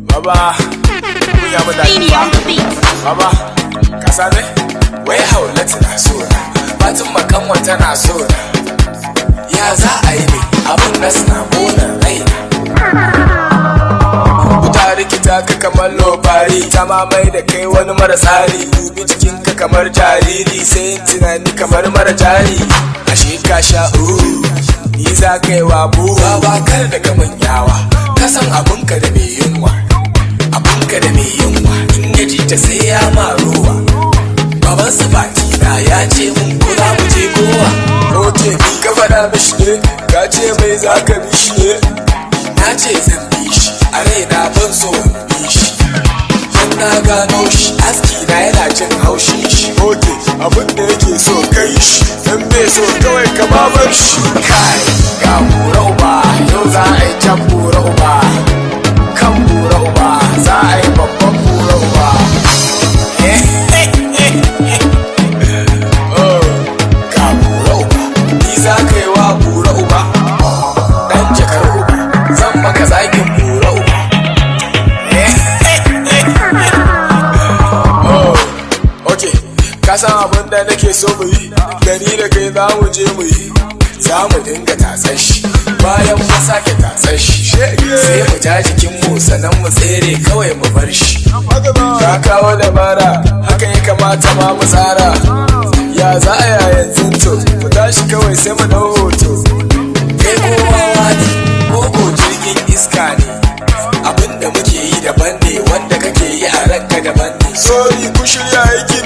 Baba, Baba, Kasane, wai haula tana so na, batun makanwa tana so na. Ya za a yi ne, abin nas na ƙona raina. Wuta rikita ka kamar lobari, ta mamaye da kai wani mara tsari. Dubi jikinka kamar jariri, sai yin tunani kamar mara jari. Ashe ka sha ni za ka yi wa buwa ba kar da gaman yawa. Ka san abinka da mai yunwa, abinka da mai yunwa, in ya ji ta sai ya marowa. Baban su na ya ce mun ko za mu je gowa. Oke ni ka faɗa mishi ne, ka ce mai za ka bi shi ne. Na ce zan bi shi, a raina ban so in bi shi. Dan na gano shi, aski na yana jin haushin shi. Oke abin da yake so kai shi, dan bai so kawai ka babar shi. Kai ga bura uba, yau za a yi can bura uba. Kan bura uba, za a yi babban bura uba. Ga bura uba, ni za ka yi wa bura uba. Dan jakar uba, zan maka zagin bura uba. Ok, ka san abin da nake so mu yi, da ni da kai za mu je mu yi. Za mu dinga tatsar shi, bayan mu sake tatsar shi. Sai mu ja jikinmu sannan mu tsere kawai mu bar shi. Ka kawo dabara, haka ya kamata ma mu tsara. Ya za a yanzu to, mu tashi kawai sai mu dau hoto. Kai kowa ne, koko jirgin iska ne. Abin da muke yi daban ne, wanda kake yi a ranka daban ne. Sorry ku shirya aiki